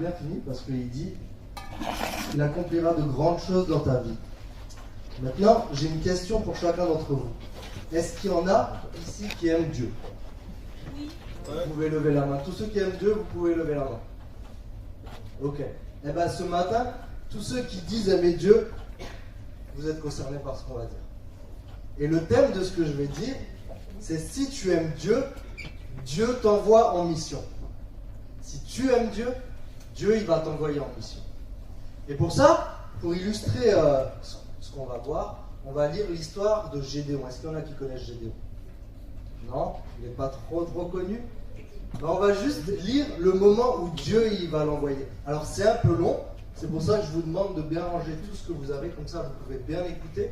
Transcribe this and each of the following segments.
Bien fini parce qu'il dit il accomplira de grandes choses dans ta vie. Maintenant, j'ai une question pour chacun d'entre vous. Est-ce qu'il y en a ici qui aiment Dieu? Oui. Vous pouvez lever la main. Tous ceux qui aiment Dieu, vous pouvez lever la main. Ok. Eh bien, ce matin, tous ceux qui disent aimer Dieu, vous êtes concernés par ce qu'on va dire. Et le thème de ce que je vais dire, c'est si tu aimes Dieu, Dieu t'envoie en mission. Si tu aimes Dieu, Dieu il va t'envoyer en mission. Et pour ça, pour illustrer ce qu'on va voir, on va lire l'histoire de Gédéon. Est-ce qu'il y en a qui connaissent Gédéon? Non, il n'est pas trop connu. Ben, on va juste lire le moment où Dieu il va l'envoyer. Alors c'est un peu long, c'est pour ça que je vous demande de bien ranger tout ce que vous avez, comme ça vous pouvez bien écouter.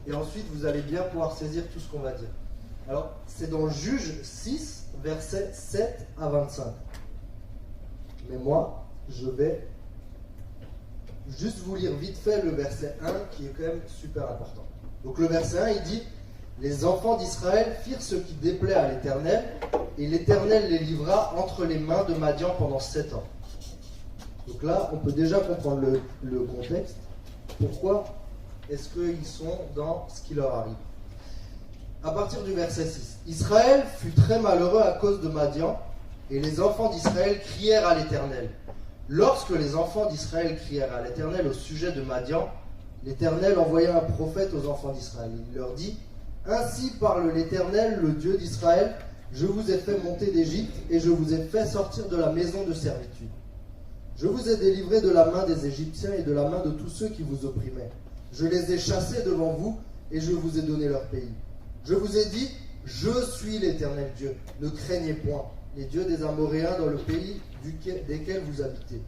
Et ensuite vous allez bien pouvoir saisir tout ce qu'on va dire. Alors c'est dans Juges 6, versets 7 à 25. Mais moi, je vais juste vous lire vite fait le verset 1 qui est quand même super important. Donc le verset 1, il dit « Les enfants d'Israël firent ce qui déplaît à l'Éternel, et l'Éternel les livra entre les mains de Madian pendant 7 ans. » Donc là, on peut déjà comprendre le contexte. Pourquoi est-ce qu'ils sont dans ce qui leur arrive? À partir du verset 6. « Israël fut très malheureux à cause de Madian, et les enfants d'Israël crièrent à l'Éternel. Lorsque les enfants d'Israël crièrent à l'Éternel au sujet de Madian, l'Éternel envoya un prophète aux enfants d'Israël. Il leur dit « Ainsi parle l'Éternel, le Dieu d'Israël, je vous ai fait monter d'Égypte et je vous ai fait sortir de la maison de servitude. Je vous ai délivré de la main des Égyptiens et de la main de tous ceux qui vous opprimaient. Je les ai chassés devant vous et je vous ai donné leur pays. Je vous ai dit, je suis l'Éternel Dieu, ne craignez point les dieux des Amoréens dans le pays desquels vous habitez.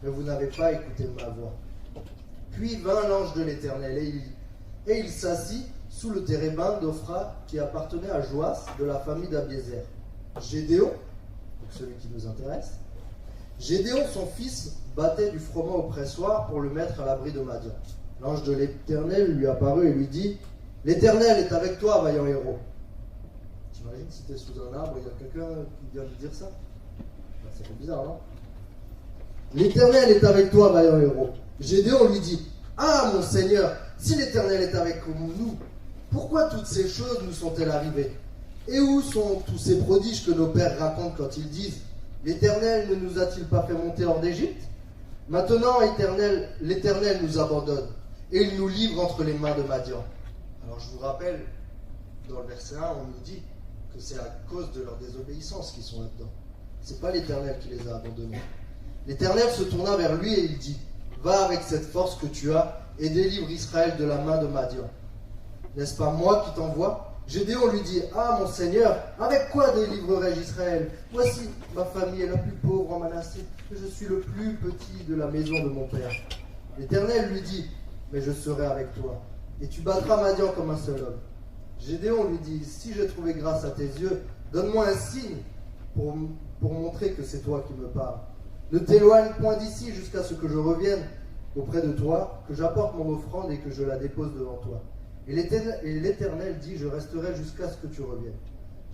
Mais vous n'avez pas écouté ma voix. Puis vint l'ange de l'Éternel et il s'assit sous le térébinthe d'Ophra qui appartenait à Joas de la famille d'Abiézer. Gédéon, donc celui qui nous intéresse, Gédéon son fils battait du froment au pressoir pour le mettre à l'abri de Madian. L'ange de l'Éternel lui apparut et lui dit « L'Éternel est avec toi, vaillant héros. » T'imagines si tu es sous un arbre, il y a quelqu'un qui vient de dire ça? Ça fait bizarre, non? L'Éternel est avec toi, vaillant héros. Gédéon lui dit « Ah, mon Seigneur, si l'Éternel est avec nous, pourquoi toutes ces choses nous sont-elles arrivées? Et où sont tous ces prodiges que nos pères racontent quand ils disent « L'Éternel ne nous a-t-il pas fait monter hors d'Égypte? Maintenant, l'Éternel nous abandonne et il nous livre entre les mains de Madian. » Alors je vous rappelle, dans le verset 1, on nous dit que c'est à cause de leur désobéissance qu'ils sont là-dedans. Ce n'est pas l'Éternel qui les a abandonnés. L'Éternel se tourna vers lui et il dit « Va avec cette force que tu as et délivre Israël de la main de Madian. N'est-ce pas moi qui t'envoie? » Gédéon lui dit « Ah, mon Seigneur, avec quoi délivrerai-je Israël? Voici, ma famille est la plus pauvre en Manassé, et je suis le plus petit de la maison de mon père. » L'Éternel lui dit « Mais je serai avec toi, et tu battras Madian comme un seul homme. » Gédéon lui dit « Si j'ai trouvé grâce à tes yeux, donne-moi un signe pour montrer que c'est toi qui me parles. Ne t'éloigne point d'ici jusqu'à ce que je revienne auprès de toi, que j'apporte mon offrande et que je la dépose devant toi. » Et l'Éternel dit « Je resterai jusqu'à ce que tu reviennes. »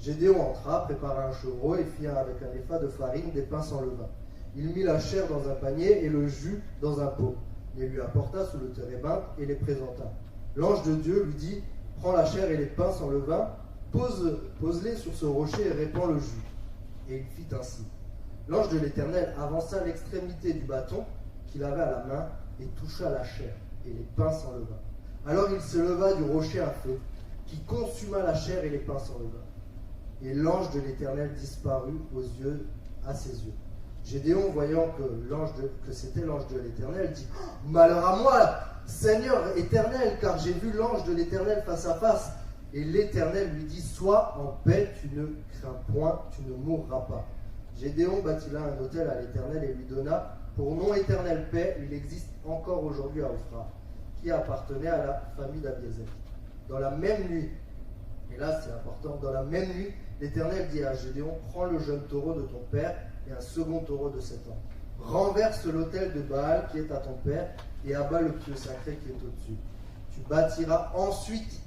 Gédéon entra, prépara un chevreau et fit avec un épha de farine des pains sans levain. Il mit la chair dans un panier et le jus dans un pot. Il lui apporta sous le térébinthe et les présenta. L'ange de Dieu lui dit « Prends la chair et les pains sans levain, pose-les sur ce rocher et répands le jus. » Et il fit ainsi. L'ange de l'Éternel avança l'extrémité du bâton qu'il avait à la main et toucha la chair et les pains sans levain. Alors il se leva du rocher un feu qui consuma la chair et les pains sans levain. Et l'ange de l'Éternel disparut à ses yeux. Gédéon, voyant que c'était l'ange de l'Éternel, dit « Malheur à moi, Seigneur éternel, car j'ai vu l'ange de l'Éternel face à face. » Et l'Éternel lui dit « Sois en paix, tu ne crains point, tu ne mourras pas. » Gédéon bâtit là un autel à l'Éternel et lui donna pour nom éternel paix. Il existe encore aujourd'hui à Ophra, qui appartenait à la famille d'Abiézer. Dans la même nuit, et là c'est important, dans la même nuit, l'Éternel dit à Gédéon, prends le jeune taureau de ton père et un second taureau de 7 ans. Renverse l'autel de Baal qui est à ton père et abat le pieu sacré qui est au-dessus. Tu bâtiras ensuite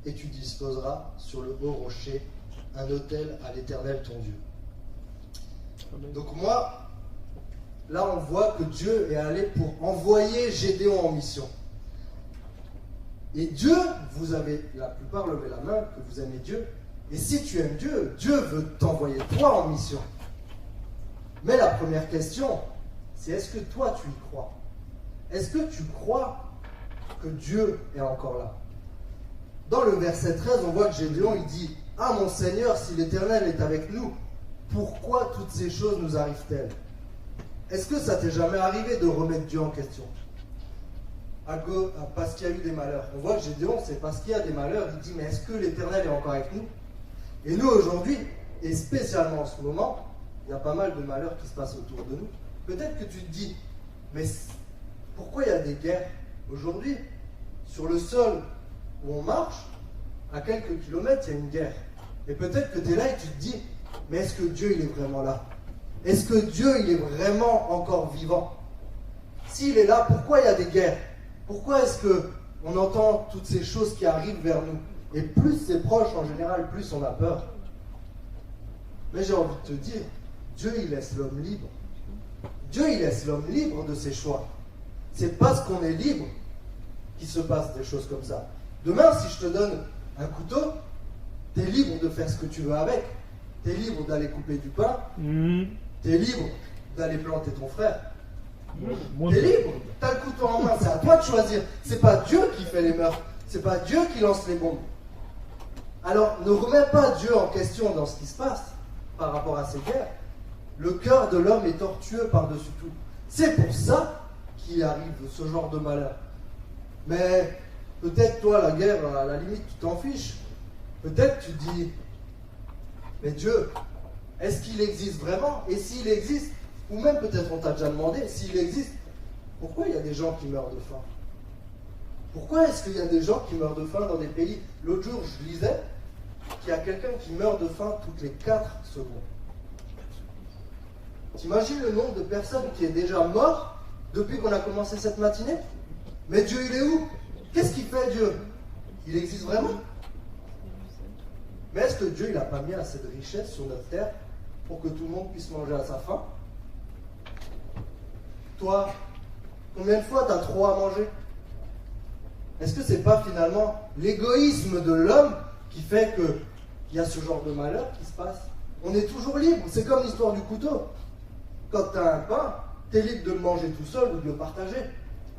et tu disposeras sur le haut rocher un autel à l'Éternel ton Dieu. Donc moi, là on voit que Dieu est allé pour envoyer Gédéon en mission. Et Dieu, vous avez la plupart levé la main, que vous aimez Dieu. Et si tu aimes Dieu, Dieu veut t'envoyer toi en mission. Mais la première question, c'est est-ce que toi tu y crois? Est-ce que tu crois que Dieu est encore là? Dans le verset 13, on voit que Gédéon, il dit « Ah mon Seigneur, si l'Éternel est avec nous, pourquoi toutes ces choses nous arrivent-elles » Est-ce que ça t'est jamais arrivé de remettre Dieu en question? Parce qu'il y a eu des malheurs. On voit que Gédéon, c'est parce qu'il y a des malheurs, il dit « Mais est-ce que l'Éternel est encore avec nous ?» Et nous aujourd'hui, et spécialement en ce moment, il y a pas mal de malheurs qui se passent autour de nous. Peut-être que tu te dis « Mais pourquoi il y a des guerres aujourd'hui? Sur le sol où on marche, à quelques kilomètres, il y a une guerre. Et peut-être que tu es là et tu te dis, mais est-ce que Dieu, il est vraiment là? Est-ce que Dieu, il est vraiment encore vivant? S'il est là, pourquoi il y a des guerres? Pourquoi est-ce qu'on entend toutes ces choses qui arrivent vers nous? Et plus c'est proche, en général, plus on a peur. Mais j'ai envie de te dire, Dieu, il laisse l'homme libre. Dieu, il laisse l'homme libre de ses choix. C'est parce qu'on est libre qu'il se passe des choses comme ça. Demain, si je te donne un couteau, tu es libre de faire ce que tu veux avec. Tu es libre d'aller couper du pain. Tu es libre d'aller planter ton frère. Tu es libre. Tu as le couteau en main. C'est à toi de choisir. C'est pas Dieu qui fait les meurtres. C'est pas Dieu qui lance les bombes. Alors, ne remets pas Dieu en question dans ce qui se passe par rapport à ces guerres. Le cœur de l'homme est tortueux par-dessus tout. C'est pour ça qu'il arrive ce genre de malheur. Mais peut-être toi, la guerre, à la limite, tu t'en fiches. Peut-être tu te dis, mais Dieu, est-ce qu'il existe vraiment? Et s'il existe, ou même peut-être on t'a déjà demandé, s'il existe, pourquoi il y a des gens qui meurent de faim? Pourquoi est-ce qu'il y a des gens qui meurent de faim dans des pays? L'autre jour, je lisais qu'il y a quelqu'un qui meurt de faim toutes les 4 secondes. T'imagines le nombre de personnes qui est déjà mort depuis qu'on a commencé cette matinée? Mais Dieu, il est où? Qu'est-ce qu'il fait, Dieu? Il existe vraiment? Mais est-ce que Dieu, il n'a pas mis assez de richesse sur notre terre pour que tout le monde puisse manger à sa faim? Toi, combien de fois tu as trop à manger? Est-ce que c'est pas finalement l'égoïsme de l'homme qui fait qu'il y a ce genre de malheur qui se passe? On est toujours libre, c'est comme l'histoire du couteau. Quand tu as un pain, tu es libre de le manger tout seul ou de le partager.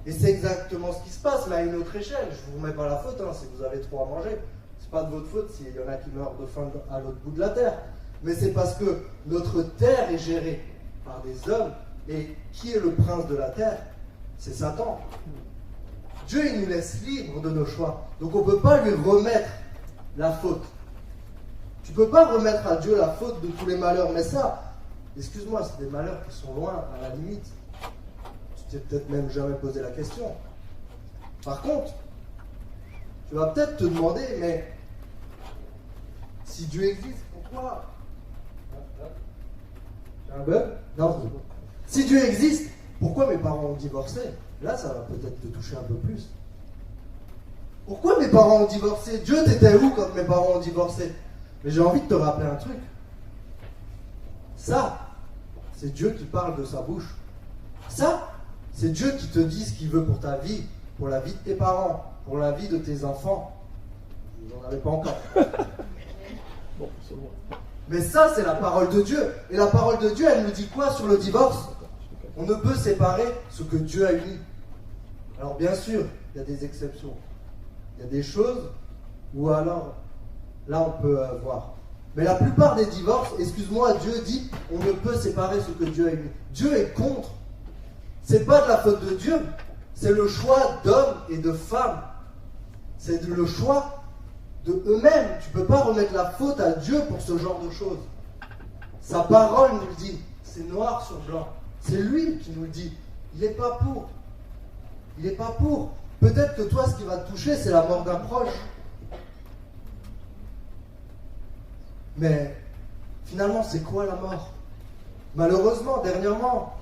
Et c'est exactement ce qui se passe, mais à une autre échelle. Je ne vous remets pas la faute, si vous avez trop à manger. Ce n'est pas de votre faute s'il y en a qui meurent de faim à l'autre bout de la terre. Mais c'est parce que notre terre est gérée par des hommes. Et qui est le prince de la terre? C'est Satan. Dieu, il nous laisse libres de nos choix. Donc on ne peut pas lui remettre la faute. Tu ne peux pas remettre à Dieu la faute de tous les malheurs. Mais ça, excuse-moi, c'est des malheurs qui sont loin, à la limite. Tu t'es peut-être même jamais posé la question. Par contre, tu vas peut-être te demander, mais si Dieu existe, pourquoi? J'ai un bug? Non, c'est bon. Si Dieu existe, pourquoi mes parents ont divorcé? Là, ça va peut-être te toucher un peu plus. Pourquoi mes parents ont divorcé? Dieu, t'étais où quand mes parents ont divorcé? Mais j'ai envie de te rappeler un truc. Ça, c'est Dieu qui parle de sa bouche. Ça, c'est Dieu qui te dit ce qu'il veut pour ta vie, pour la vie de tes parents, pour la vie de tes enfants. Vous n'en avez pas encore. Bon, c'est bon. Mais ça, c'est la parole de Dieu. Et la parole de Dieu, elle nous dit quoi sur le divorce? On ne peut séparer ce que Dieu a uni. Alors bien sûr, il y a des exceptions. Il y a des choses où alors, là on peut voir. Mais la plupart des divorces, excuse-moi, Dieu dit, on ne peut séparer ce que Dieu a uni. Dieu est contre. C'est pas de la faute de Dieu. C'est le choix d'hommes et de femmes. C'est le choix de eux-mêmes. Tu ne peux pas remettre la faute à Dieu pour ce genre de choses. Sa parole nous le dit. C'est noir sur blanc. C'est lui qui nous le dit. Il n'est pas pour. Il n'est pas pour. Peut-être que toi, ce qui va te toucher, c'est la mort d'un proche. Mais finalement, c'est quoi la mort? Malheureusement, dernièrement,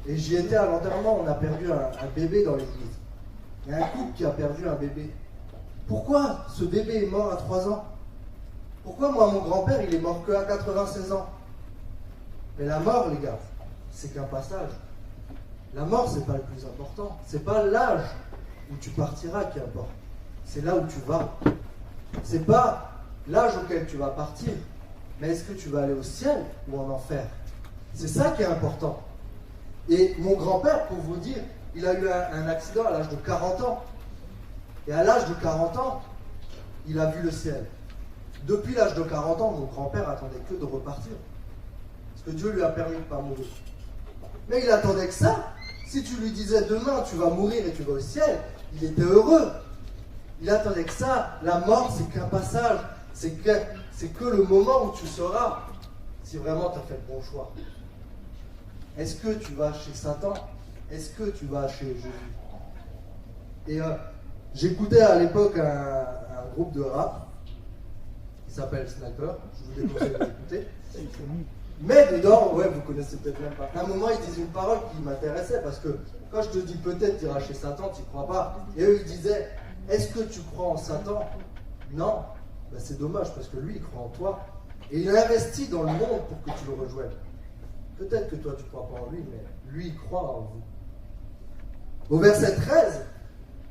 et j'y étais à l'enterrement, on a perdu un bébé dans l'église. Il y a un couple qui a perdu un bébé. Pourquoi ce bébé est mort à 3 ans? Pourquoi moi, mon grand-père, il est mort qu'à 96 ans? Mais la mort, les gars, c'est qu'un passage. La mort, c'est pas le plus important. C'est pas l'âge où tu partiras qui importe. C'est là où tu vas. C'est pas l'âge auquel tu vas partir, mais est-ce que tu vas aller au ciel ou en enfer? C'est ça qui est important. Et mon grand-père, pour vous dire, il a eu un accident à l'âge de 40 ans. Et à l'âge de 40 ans, il a vu le ciel. Depuis l'âge de 40 ans, mon grand-père attendait que de repartir. Parce que Dieu lui a permis de ne pas mourir. Mais il attendait que ça. Si tu lui disais demain tu vas mourir et tu vas au ciel, il était heureux. Il attendait que ça. La mort, c'est qu'un passage. C'est que le moment où tu sauras si vraiment tu as fait le bon choix. Est-ce que tu vas chez Satan? Est-ce que tu vas chez Jésus? Et j'écoutais à l'époque un groupe de rap qui s'appelle Sniper. Je vous déconseille de l'écouter. Mais dedans, ouais, vous connaissez peut-être même pas. À un moment, ils disaient une parole qui m'intéressait parce que quand je te dis peut-être tu iras chez Satan, tu n'y crois pas. Et eux, ils disaient, est-ce que tu crois en Satan? Non. Ben, c'est dommage parce que lui, il croit en toi. Et il investit dans le monde pour que tu le rejoignes. Peut-être que toi, tu ne crois pas en lui, mais lui, il croit en vous. Au verset 13,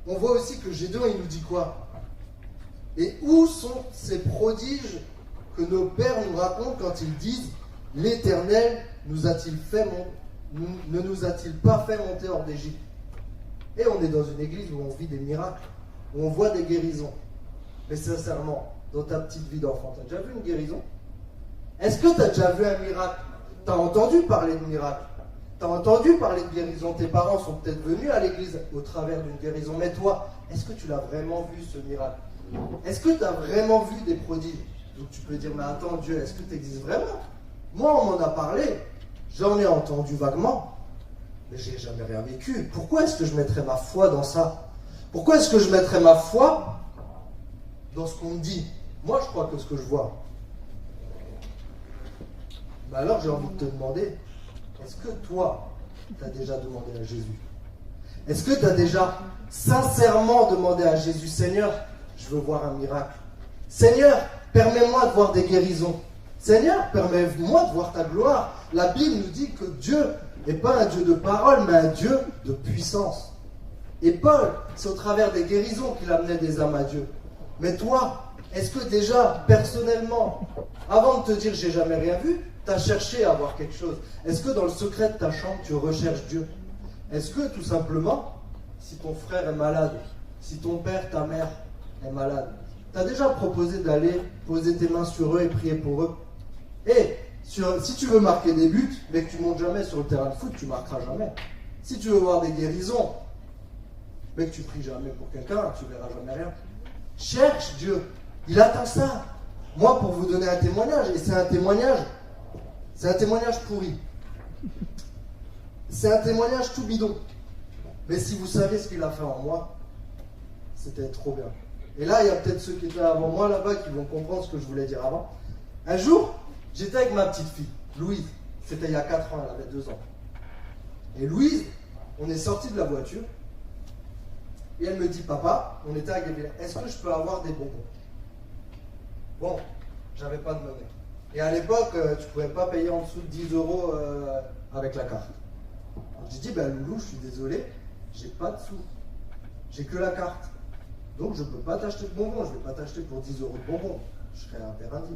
on voit aussi que Gédéon, il nous dit quoi? Et où sont ces prodiges que nos pères nous racontent quand ils disent l'Éternel ne nous a-t-il pas fait monter hors d'Égypte? Et on est dans une église où on vit des miracles, où on voit des guérisons. Mais sincèrement, dans ta petite vie d'enfant, tu as déjà vu une guérison? Est-ce que tu as déjà vu un miracle? Tu as entendu parler de miracles? Tu as entendu parler de guérison? Tes parents sont peut-être venus à l'église au travers d'une guérison. Mais toi, est-ce que tu l'as vraiment vu ce miracle? Est-ce que tu as vraiment vu des prodiges? Donc tu peux dire, mais attends Dieu, est-ce que tu existes vraiment? Moi, on m'en a parlé, j'en ai entendu vaguement, mais j'ai jamais rien vécu. Pourquoi est-ce que je mettrais ma foi dans ça? Pourquoi est-ce que je mettrais ma foi dans ce qu'on me dit? Moi, je crois que ce que je vois. Ben alors, j'ai envie de te demander, est-ce que toi, tu as déjà demandé à Jésus? Est-ce que tu as déjà sincèrement demandé à Jésus, Seigneur, je veux voir un miracle. Seigneur, permets-moi de voir des guérisons. Seigneur, permets-moi de voir ta gloire. La Bible nous dit que Dieu n'est pas un Dieu de parole, mais un Dieu de puissance. Et Paul, c'est au travers des guérisons qu'il amenait des âmes à Dieu. Mais toi, est-ce que déjà, personnellement, avant de te dire j'ai jamais rien vu, tu as cherché à voir quelque chose? Est-ce que dans le secret de ta chambre, tu recherches Dieu? Est-ce que tout simplement, si ton frère est malade, si ton père, ta mère est malade, tu as déjà proposé d'aller poser tes mains sur eux et prier pour eux? Et si tu veux marquer des buts, mais que tu montes jamais sur le terrain de foot, tu marqueras jamais. Si tu veux voir des guérisons, mais que tu pries jamais pour quelqu'un, tu verras jamais rien. Cherche Dieu. Il attend ça. Moi, pour vous donner un témoignage, et c'est un témoignage pourri. C'est un témoignage tout bidon. Mais si vous savez ce qu'il a fait en moi, c'était trop bien. Et là, il y a peut-être ceux qui étaient avant moi là-bas qui vont comprendre ce que je voulais dire avant. Un jour, j'étais avec ma petite fille, Louise. C'était il y a 4 ans, elle avait 2 ans. Et Louise, on est sorti de la voiture. Et elle me dit, papa, on était à Guéville, est-ce que je peux avoir des bonbons? Bon, j'avais pas de monnaie. Et à l'époque, tu pouvais pas payer en dessous de 10 € avec la carte. Donc j'ai dit, Loulou, je suis désolé, j'ai pas de sous. J'ai que la carte. Donc je peux pas t'acheter de bonbons, je vais pas t'acheter pour 10 € de bonbons. Je serais un père indigne.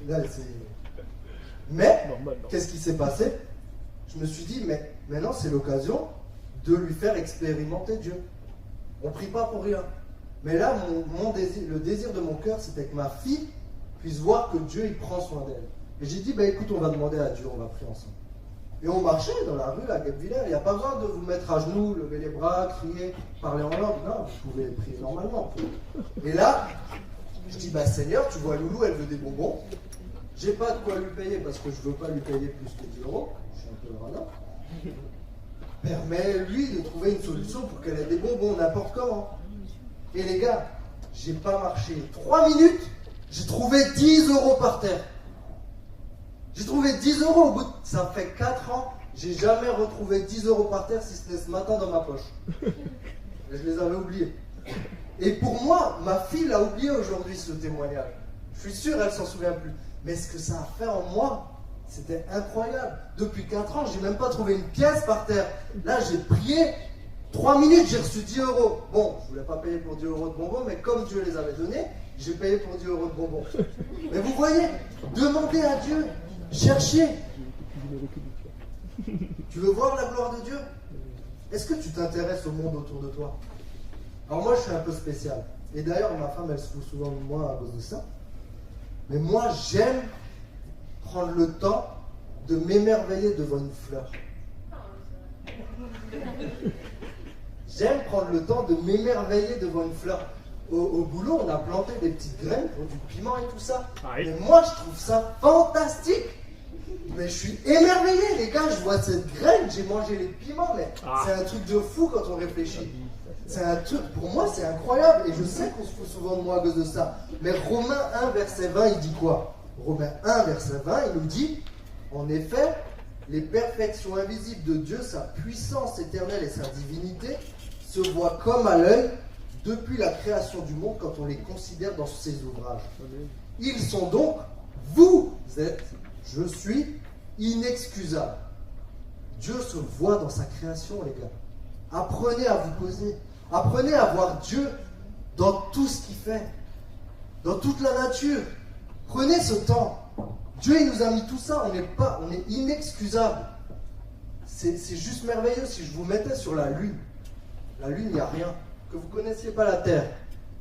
Là, mais, qu'est-ce qui s'est passé? Je me suis dit, mais maintenant c'est l'occasion de lui faire expérimenter Dieu. On ne prie pas pour rien. Mais là, le désir de mon cœur, c'était que ma fille puisse voir que Dieu, il prend soin d'elle. Et j'ai dit, écoute, on va demander à Dieu, on va prier ensemble. Et on marchait dans la rue à Guebwiller. Il n'y a pas besoin de vous mettre à genoux, lever les bras, crier, parler en langue. Non, vous pouvez prier normalement. Et là, je dis, Seigneur, tu vois Loulou, elle veut des bonbons. J'ai pas de quoi lui payer parce que je veux pas lui payer plus que 10 €. Je suis un peu radin. Permets-lui de trouver une solution pour qu'elle ait des bonbons, n'importe comment. Et les gars, j'ai pas marché 3 minutes, j'ai trouvé 10 € par terre. J'ai trouvé 10 € au bout de... Ça fait 4 ans, j'ai jamais retrouvé 10 € par terre si ce n'est ce matin dans ma poche. Et je les avais oubliés. Et pour moi, ma fille l'a oublié aujourd'hui ce témoignage. Je suis sûr, elle s'en souvient plus. Mais ce que ça a fait en moi, C'était incroyable. Depuis 4 ans, j'ai même pas trouvé une pièce par terre. Là, j'ai prié. 3 minutes, j'ai reçu 10 euros. Bon, je voulais pas payer pour 10 euros de bonbons, mais comme Dieu les avait donnés, j'ai payé pour 10 euros de bonbons. Mais vous voyez, demandez à Dieu, cherchez. Tu veux voir la gloire de Dieu? Est-ce que tu t'intéresses au monde autour de toi? Alors moi, je suis un peu spécial. Et d'ailleurs, ma femme, elle se fout souvent de moi à cause de ça. Mais moi, j'aime prendre le temps de m'émerveiller devant une fleur. J'aime prendre le temps de m'émerveiller devant une fleur. Au boulot, on a planté des petites graines pour du piment et tout ça. Et moi, je trouve ça fantastique. Mais je suis émerveillé, les gars. Je vois cette graine, j'ai mangé les piments, mais c'est un truc de fou quand on réfléchit. C'est un truc, pour moi, c'est incroyable. Et je sais qu'on se fout souvent de moi à cause de ça. Mais Romains 1, verset 20, il dit quoi? Romains 1, verset 20, il nous dit, en effet, les perfections invisibles de Dieu, sa puissance éternelle et sa divinité, se voient comme à l'œil depuis la création du monde quand on les considère dans ses ouvrages. Ils sont donc, vous êtes, je suis, inexcusables. Dieu se voit dans sa création, les gars. Apprenez à vous poser. Apprenez à voir Dieu dans tout ce qu'il fait, dans toute la nature. Prenez ce temps. Dieu, il nous a mis tout ça. On est inexcusable. C'est juste merveilleux. Si je vous mettais sur la Lune, il n'y a rien. Que vous ne connaissiez pas la Terre,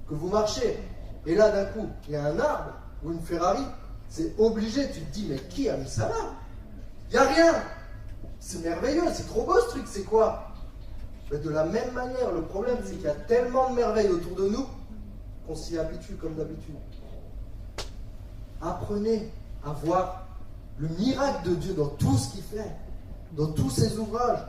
que vous marchez, et là, d'un coup, il y a un arbre ou une Ferrari, c'est obligé. Tu te dis, mais qui a mis ça là? Il n'y a rien. C'est merveilleux. C'est trop beau ce truc. C'est quoi? Mais de la même manière, le problème, c'est qu'il y a tellement de merveilles autour de nous qu'on s'y habitue comme d'habitude. Apprenez à voir le miracle de Dieu dans tout ce qu'il fait, dans tous ses ouvrages.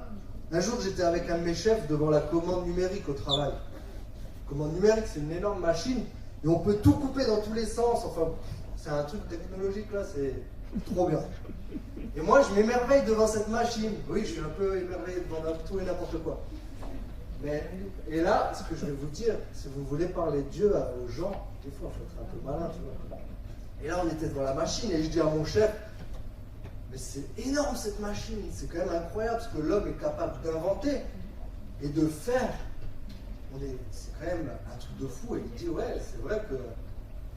Un jour, j'étais avec un de mes chefs devant la commande numérique au travail. La commande numérique, c'est une énorme machine et on peut tout couper dans tous les sens. Enfin, c'est un truc technologique là, c'est trop bien. Et moi, je m'émerveille devant cette machine. Oui, je suis un peu émerveillé devant tout et n'importe quoi. Et là, ce que je vais vous dire, si vous voulez parler de Dieu aux gens, des fois, il faut être un peu malin, tu vois. Et là, on était devant la machine et je dis à mon chef, mais c'est énorme cette machine, c'est quand même incroyable ce que l'homme est capable d'inventer et de faire. C'est quand même un truc de fou. Et il dit, ouais, c'est vrai que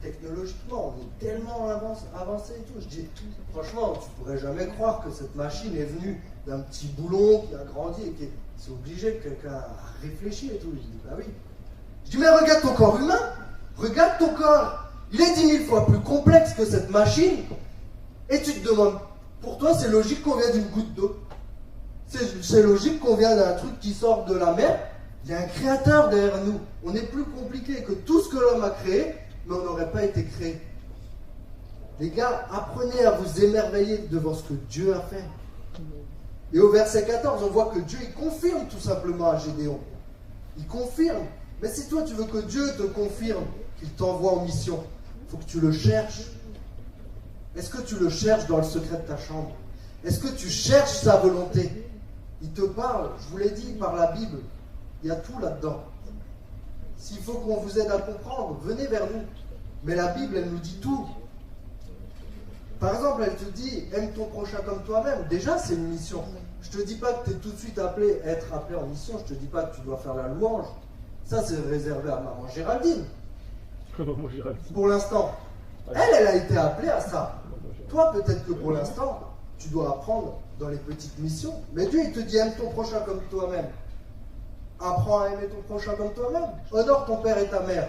technologiquement, on est tellement avancé et tout. Je dis, franchement, tu pourrais jamais croire que cette machine est venue d'un petit boulon qui a grandi et qui c'est obligé que quelqu'un a réfléchi et tout. Je dis, bah oui. Je dis, mais regarde ton corps humain, regarde ton corps. Il est 10 000 fois plus complexe que cette machine. Et tu te demandes, pour toi, c'est logique qu'on vient d'une goutte d'eau. C'est logique qu'on vient d'un truc qui sort de la mer. Il y a un créateur derrière nous. On est plus compliqué que tout ce que l'homme a créé, mais on n'aurait pas été créé. Les gars, apprenez à vous émerveiller devant ce que Dieu a fait. Et au verset 14, on voit que Dieu, il confirme tout simplement à Gédéon. Il confirme. Mais si toi, tu veux que Dieu te confirme qu'il t'envoie en mission, il faut que tu le cherches. Est-ce que tu le cherches dans le secret de ta chambre? Est-ce que tu cherches sa volonté? Il te parle, je vous l'ai dit, par la Bible. Il y a tout là-dedans. S'il faut qu'on vous aide à comprendre, venez vers nous. Mais la Bible, elle nous dit tout. Par exemple, elle te dit, aime ton prochain comme toi-même. Déjà, c'est une mission. Je ne te dis pas que tu es tout de suite appelé à être appelé en mission. Je ne te dis pas que tu dois faire la louange. Ça, c'est réservé à maman Géraldine. Pour l'instant. Elle a été appelée à ça. Toi, peut-être que pour l'instant, tu dois apprendre dans les petites missions. Mais Dieu, il te dit, aime ton prochain comme toi-même. Apprends à aimer ton prochain comme toi-même. Honore ton père et ta mère.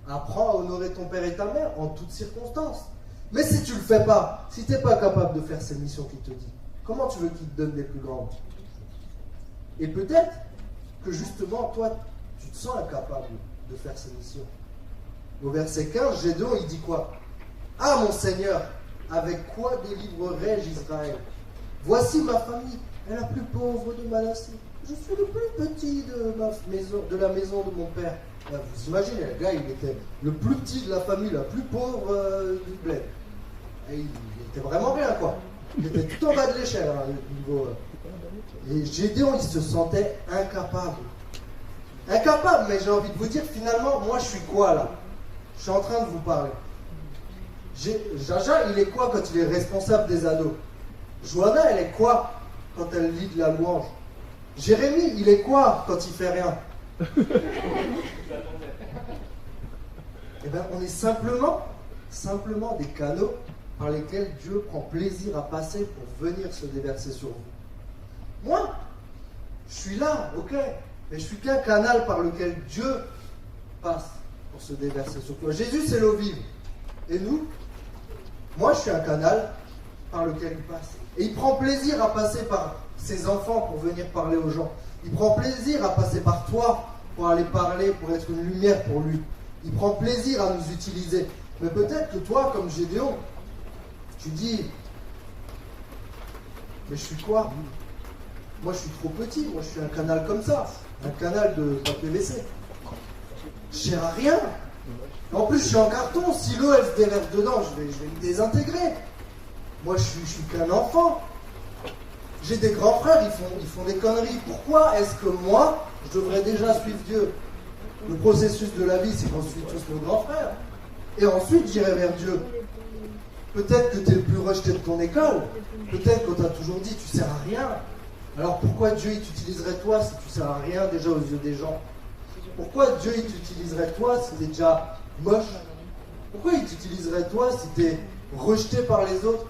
Apprends à honorer ton père et ta mère en toutes circonstances. Mais si tu ne le fais pas, si tu n'es pas capable de faire ces missions qu'il te dit, comment tu veux qu'il te donne les plus grandes? Et peut-être que justement, toi, tu te sens incapable de faire ces missions. Au verset 15, Gédéon, il dit quoi? Ah, mon Seigneur, avec quoi délivrerai-je Israël? Voici ma famille est la plus pauvre de Manassé. Je suis le plus petit de la maison de mon père. Là, vous imaginez, le gars, il était le plus petit de la famille, la plus pauvre du bled. Et il était vraiment rien, quoi. Il était tout en bas de l'échelle, hein, niveau. Et Gédéon, il se sentait incapable. Incapable, mais j'ai envie de vous dire, finalement, moi, je suis quoi, là? Je suis en train de vous parler. Jaja, il est quoi quand il est responsable des ados? Johanna, elle est quoi quand elle lit de la louange? Jérémie, il est quoi quand il fait rien? Eh bien, on est simplement des canaux par lesquels Dieu prend plaisir à passer pour venir se déverser sur vous. Moi, je suis là, ok, mais je suis qu'un canal par lequel Dieu passe pour se déverser sur toi. Jésus, c'est l'eau vive. Et nous, moi, je suis un canal par lequel il passe. Et il prend plaisir à passer par ses enfants pour venir parler aux gens. Il prend plaisir à passer par toi pour aller parler, pour être une lumière pour lui. Il prend plaisir à nous utiliser. Mais peut-être que toi, comme Gédéon, tu dis, mais je suis quoi? Moi, je suis trop petit. Moi, je suis un canal comme ça. Un canal de PVC. Je sers à rien. En plus, je suis en carton. Si l'eau, elle se déverse dedans, je vais me désintégrer. Moi, je suis qu'un enfant. J'ai des grands frères, ils font des conneries. Pourquoi est-ce que moi, je devrais déjà suivre Dieu? Le processus de la vie, c'est qu'on suit tous nos grands frères. Et ensuite, j'irai vers Dieu. Peut-être que tu es le plus rejeté de ton école. Peut-être qu'on t'a toujours dit, tu sers à rien. Alors pourquoi Dieu, il t'utiliserait toi si tu sers à rien déjà aux yeux des gens? Pourquoi Dieu, il t'utiliserait toi si tu es déjà moche? Pourquoi il t'utiliserait toi si tu es rejeté par les autres?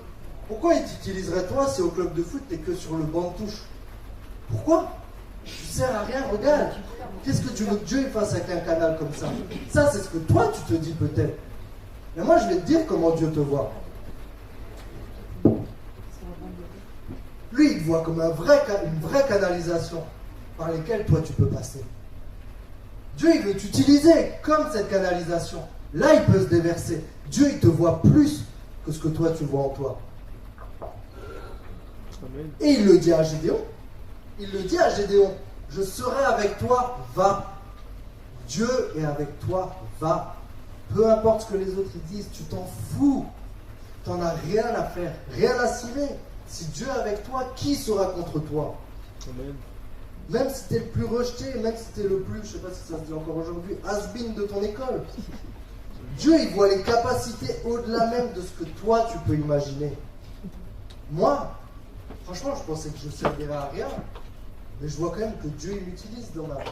Pourquoi il t'utiliserait toi si au club de foot, tu n'es que sur le banc de touche? Pourquoi? Tu sers à rien, regarde. Qu'est-ce que tu veux que Dieu fasse avec un canal comme ça? Ça, c'est ce que toi, tu te dis peut-être. Mais moi, je vais te dire comment Dieu te voit. Lui, il te voit comme une vraie canalisation par laquelle toi, tu peux passer. Dieu, il veut t'utiliser comme cette canalisation. Là, il peut se déverser. Dieu, il te voit plus que ce que toi, tu vois en toi. Et il le dit à Gédéon. Il le dit à Gédéon. Je serai avec toi, va. Dieu est avec toi, va. Peu importe ce que les autres disent, tu t'en fous. Tu n'en as rien à faire, rien à cirer. Si Dieu est avec toi, qui sera contre toi? Amen. Même si tu es le plus rejeté, même si tu es le plus, je ne sais pas si ça se dit encore aujourd'hui, has-been de ton école. Dieu, il voit les capacités au-delà même de ce que toi, tu peux imaginer. Moi, franchement, je pensais que je ne servirais à rien. Mais je vois quand même que Dieu, il m'utilise dans ma vie.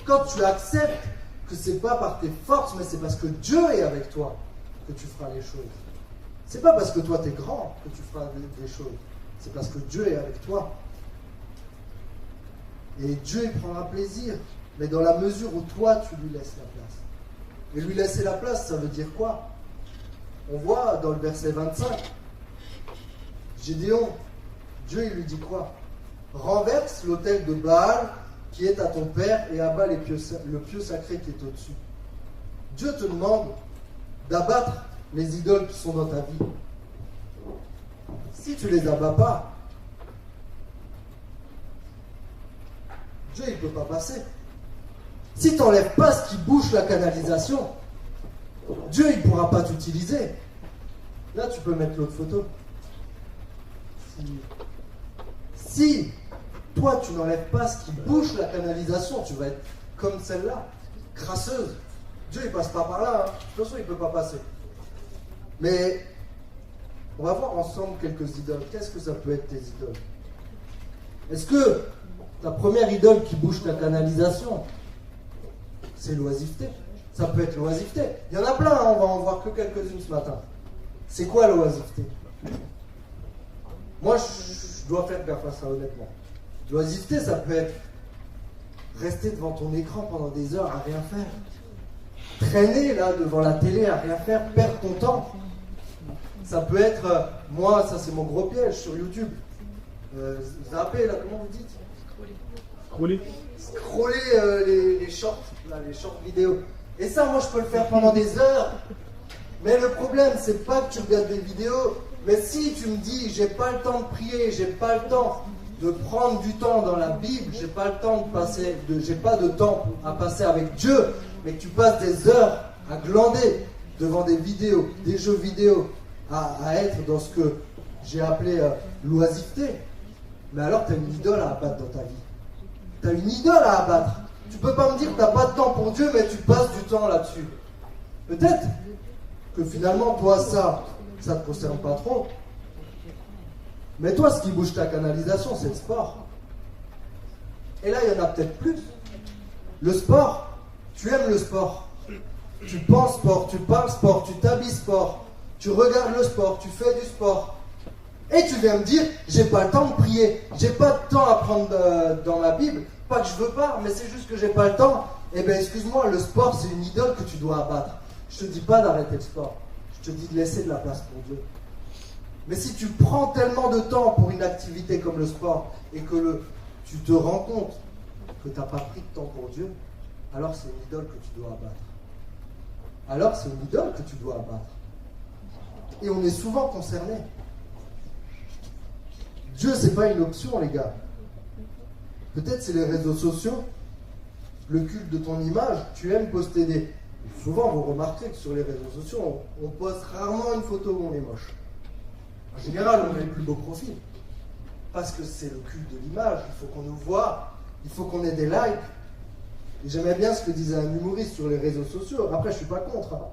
Quand tu acceptes que ce n'est pas par tes forces, mais c'est parce que Dieu est avec toi que tu feras les choses. C'est pas parce que toi, tu es grand que tu feras des choses. C'est parce que Dieu est avec toi. Et Dieu, il prendra plaisir. Mais dans la mesure où toi, tu lui laisses la place. Et lui laisser la place, ça veut dire quoi? On voit dans le verset 25, Gédéon, Dieu, il lui dit quoi? Renverse l'autel de Baal qui est à ton père et abat le pieu sacré qui est au-dessus. Dieu te demande d'abattre les idoles qui sont dans ta vie. Si tu ne les abats pas, Dieu il ne peut pas passer. Si tu n'enlèves pas ce qui bouche la canalisation, Dieu il ne pourra pas t'utiliser. Là tu peux mettre l'autre photo. Si toi tu n'enlèves pas ce qui bouche la canalisation, tu vas être comme celle-là, crasseuse. Dieu il passe pas par là, hein. De toute façon il ne peut pas passer. Mais on va voir ensemble quelques idoles. Qu'est-ce que ça peut être tes idoles? Est-ce que ta première idole qui bouche ta canalisation, c'est l'oisiveté? Ça peut être l'oisiveté. Il y en a plein, hein, on va en voir que quelques-unes ce matin. C'est quoi l'oisiveté? Moi, je dois faire gaffe à ça, honnêtement. L'oisiveté, ça peut être rester devant ton écran pendant des heures à rien faire. Traîner là devant la télé à rien faire, perdre ton temps. Ça peut être, moi, ça c'est mon gros piège sur YouTube. Zapper, là, comment vous dites? Scroller les shorts, là, les shorts vidéo. Et ça, moi, je peux le faire pendant des heures. Mais le problème, c'est pas que tu regardes des vidéos, mais si tu me dis, j'ai pas le temps de prier, j'ai pas le temps de prendre du temps dans la Bible, j'ai pas le temps de passer, j'ai pas de temps à passer avec Dieu, mais que tu passes des heures à glander devant des vidéos, des jeux vidéo, à être dans ce que j'ai appelé l'oisiveté, mais alors tu as une idole à abattre dans ta vie. Tu as une idole à abattre. Tu peux pas me dire que tu n'as pas de temps pour Dieu, mais tu passes du temps là-dessus. Peut-être que finalement, toi, ça ne te concerne pas trop. Mais toi, ce qui bouge ta canalisation, c'est le sport. Et là, il y en a peut-être plus. Le sport, tu aimes le sport. Tu penses sport, tu parles sport, tu t'habilles sport, tu regardes le sport, tu fais du sport. Et tu viens me dire, j'ai pas le temps de prier, j'ai pas de temps à prendre dans ma Bible. Pas que je veux pas, mais c'est juste que j'ai pas le temps. Eh bien, excuse-moi, le sport, c'est une idole que tu dois abattre. Je te dis pas d'arrêter le sport. Je te dis de laisser de la place pour Dieu. Mais si tu prends tellement de temps pour une activité comme le sport et que tu te rends compte que tu n'as pas pris de temps pour Dieu, alors c'est une idole que tu dois abattre. Alors c'est une idole que tu dois abattre. Et on est souvent concerné. Dieu, c'est pas une option, les gars. Peut-être c'est les réseaux sociaux, le culte de ton image. Tu aimes poster des... Souvent, vous remarquez que sur les réseaux sociaux, on poste rarement une photo où on est moche. En général, on met le plus beau profil. Parce que c'est le culte de l'image. Il faut qu'on nous voit. Il faut qu'on ait des likes. Et j'aimais bien ce que disait un humoriste sur les réseaux sociaux. Après, je ne suis pas contre. Hein.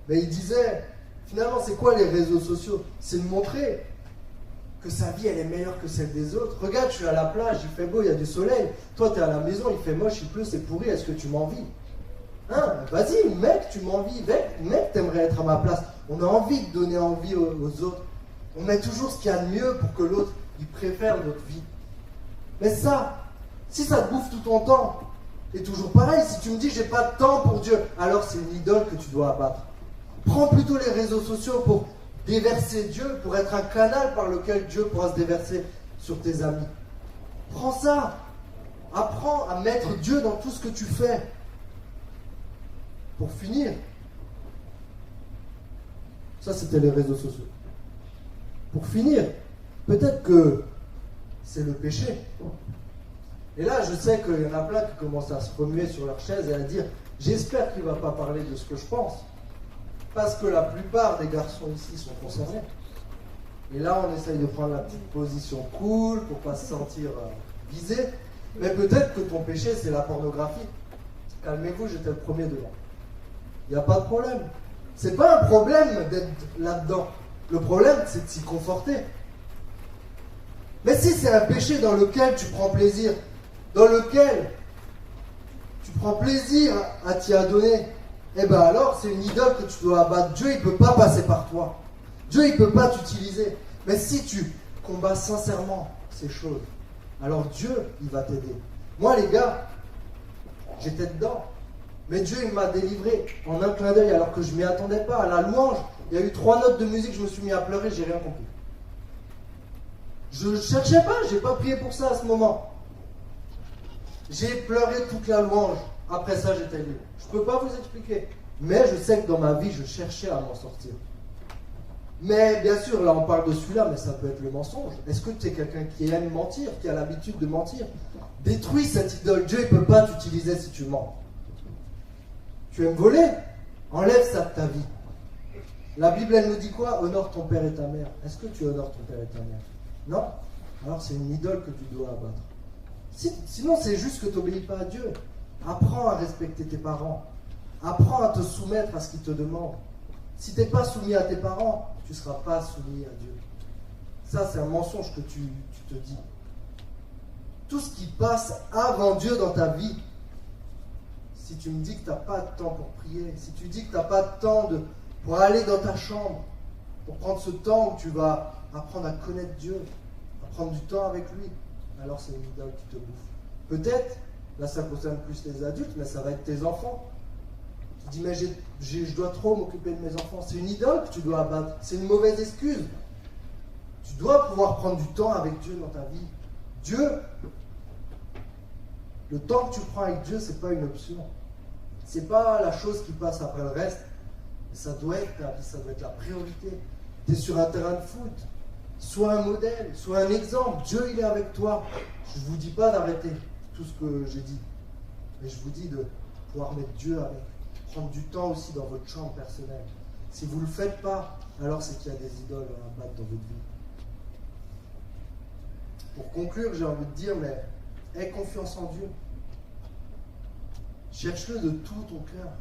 Mais il disait, finalement, c'est quoi les réseaux sociaux? C'est de montrer que sa vie, elle est meilleure que celle des autres. Regarde, je suis à la plage, il fait beau, il y a du soleil. Toi, tu es à la maison, il fait moche, il pleut, c'est pourri. Est-ce que tu m'envies? Hein? Vas-y, mec, tu m'envies. Mec, t'aimerais être à ma place. On a envie de donner envie aux autres. On met toujours ce qu'il y a de mieux pour que l'autre, il préfère notre vie. Mais ça, si ça te bouffe tout ton temps, et toujours pareil, si tu me dis j'ai pas de temps pour Dieu, alors c'est une idole que tu dois abattre. Prends plutôt les réseaux sociaux pour déverser Dieu, pour être un canal par lequel Dieu pourra se déverser sur tes amis. Prends ça. Apprends à mettre Dieu dans tout ce que tu fais. Pour finir, ça c'était les réseaux sociaux. Pour finir, peut-être que c'est le péché. Et là, je sais qu'il y en a plein qui commencent à se remuer sur leur chaise et à dire « J'espère qu'il ne va pas parler de ce que je pense. » Parce que la plupart des garçons ici sont concernés. Et là, on essaye de prendre la petite position cool pour ne pas se sentir visé. Mais peut-être que ton péché, c'est la pornographie. Calmez-vous, j'étais le premier devant. Il n'y a pas de problème. C'est pas un problème d'être là-dedans. Le problème, c'est de s'y conforter. Mais si c'est un péché dans lequel tu prends plaisir, dans lequel tu prends plaisir à t'y adonner, eh bien alors c'est une idole que tu dois abattre. Dieu, il ne peut pas passer par toi. Dieu, il ne peut pas t'utiliser. Mais si tu combats sincèrement ces choses, alors Dieu, il va t'aider. Moi, les gars, j'étais dedans. Mais Dieu, il m'a délivré en un clin d'œil alors que je ne m'y attendais pas. À la louange, il y a eu 3 notes de musique, je me suis mis à pleurer, j'ai rien compris. Je ne cherchais pas, je n'ai pas prié pour ça à ce moment. J'ai pleuré toute la louange. Après ça, j'étais libre. Je ne peux pas vous expliquer. Mais je sais que dans ma vie, je cherchais à m'en sortir. Mais bien sûr, là on parle de celui-là, mais ça peut être le mensonge. Est-ce que tu es quelqu'un qui aime mentir, qui a l'habitude de mentir? Détruis cette idole. Dieu ne peut pas t'utiliser si tu mens. Tu aimes voler? Enlève ça de ta vie. La Bible, elle nous dit quoi? Honore ton père et ta mère. Est-ce que tu honores ton père et ta mère? Non? Alors c'est une idole que tu dois abattre. Sinon, c'est juste que tu n'obéis pas à Dieu. Apprends à respecter tes parents. Apprends à te soumettre à ce qu'ils te demandent. Si tu n'es pas soumis à tes parents, tu ne seras pas soumis à Dieu. Ça, c'est un mensonge que tu te dis. Tout ce qui passe avant Dieu dans ta vie, si tu me dis que tu n'as pas de temps pour prier, si tu dis que tu n'as pas de temps pour aller dans ta chambre, pour prendre ce temps où tu vas apprendre à connaître Dieu, à prendre du temps avec lui, alors c'est une idole qui te bouffe. Peut-être, là ça concerne plus les adultes, mais ça va être tes enfants. Tu dis, mais je dois trop m'occuper de mes enfants. C'est une idole que tu dois abattre. C'est une mauvaise excuse. Tu dois pouvoir prendre du temps avec Dieu dans ta vie. Dieu, le temps que tu prends avec Dieu, c'est pas une option. C'est pas la chose qui passe après le reste. Ça doit être ta vie, ça doit être la priorité. Tu es sur un terrain de foot. Sois un modèle, sois un exemple. Dieu, il est avec toi. Je ne vous dis pas d'arrêter tout ce que j'ai dit. Mais je vous dis de pouvoir mettre Dieu avec. Prendre du temps aussi dans votre chambre personnelle. Si vous ne le faites pas, alors c'est qu'il y a des idoles à battre dans votre vie. Pour conclure, j'ai envie de dire, mais aie confiance en Dieu. Cherche-le de tout ton cœur.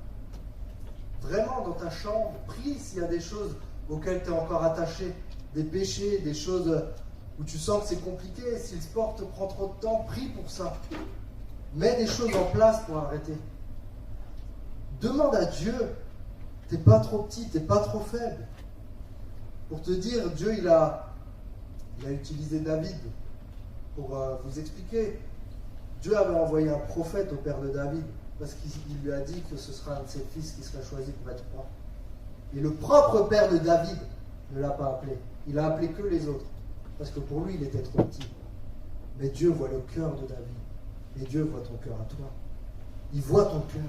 vraiment dans ta chambre, prie s'il y a des choses auxquelles tu es encore attaché, des péchés, des choses où tu sens que c'est compliqué. Si le sport te prend trop de temps, prie pour ça. Mets des choses en place pour arrêter. Demande à Dieu, t'es pas trop petit, t'es pas trop faible. Pour te dire, Dieu il a utilisé David pour vous expliquer. Dieu avait envoyé un prophète au père de David parce qu'il lui a dit que ce sera un de ses fils qui serait choisi pour être roi. Et le propre père de David ne l'a pas appelé. Il a appelé que les autres parce que pour lui il était trop petit. Mais Dieu voit le cœur de David. Et Dieu voit ton cœur à toi. Il voit ton cœur.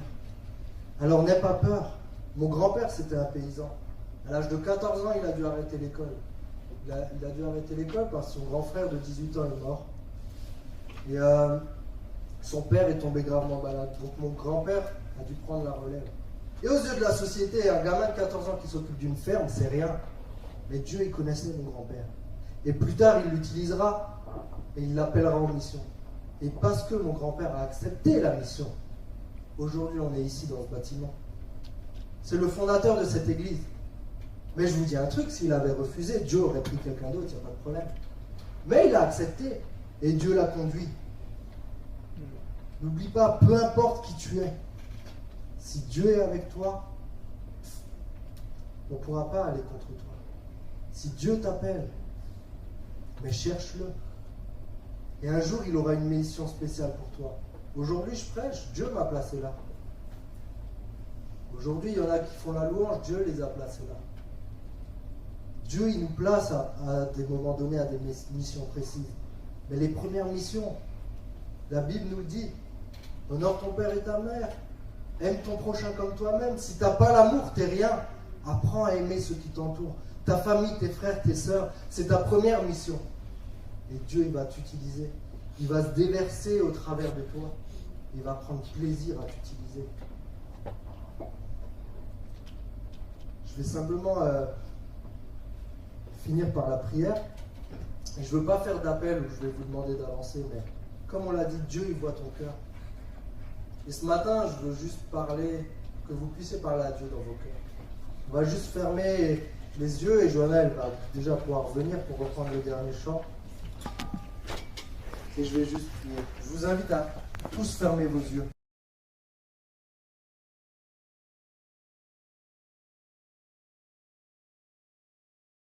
Alors n'aie pas peur. Mon grand-père, c'était un paysan. À l'âge de 14 ans, il a dû arrêter l'école. Il a dû arrêter l'école parce que son grand frère de 18 ans est mort. Et son père est tombé gravement malade. Donc mon grand-père a dû prendre la relève. Et aux yeux de la société, un gamin de 14 ans qui s'occupe d'une ferme, c'est rien. Mais Dieu, il connaissait mon grand-père. Et plus tard, il l'utilisera et il l'appellera en mission. Et parce que mon grand-père a accepté la mission, aujourd'hui on est ici dans ce bâtiment. C'est le fondateur de cette église. Mais je vous dis un truc, s'il avait refusé, Dieu aurait pris quelqu'un d'autre, il n'y a pas de problème. Mais il a accepté et Dieu l'a conduit. N'oublie pas, peu importe qui tu es, si Dieu est avec toi, on ne pourra pas aller contre toi. Si Dieu t'appelle, mais cherche-le. Et un jour, il aura une mission spéciale pour toi. Aujourd'hui, je prêche, Dieu m'a placé là. Aujourd'hui, il y en a qui font la louange, Dieu les a placés là. Dieu, il nous place à des moments donnés à des missions précises. Mais les premières missions, la Bible nous dit, honore ton père et ta mère, aime ton prochain comme toi-même. Si tu n'as pas l'amour, tu n'es rien. Apprends à aimer ceux qui t'entourent. Ta famille, tes frères, tes sœurs, c'est ta première mission. Et Dieu, il va t'utiliser. Il va se déverser au travers de toi. Il va prendre plaisir à t'utiliser. Je vais simplement finir par la prière. Et je ne veux pas faire d'appel où je vais vous demander d'avancer, mais comme on l'a dit, Dieu, il voit ton cœur. Et ce matin, je veux juste parler, que vous puissiez parler à Dieu dans vos cœurs. On va juste fermer les yeux et Johanna, elle va déjà pouvoir revenir pour reprendre le dernier chant. Et je vais juste prier. Je vous invite à tous fermer vos yeux.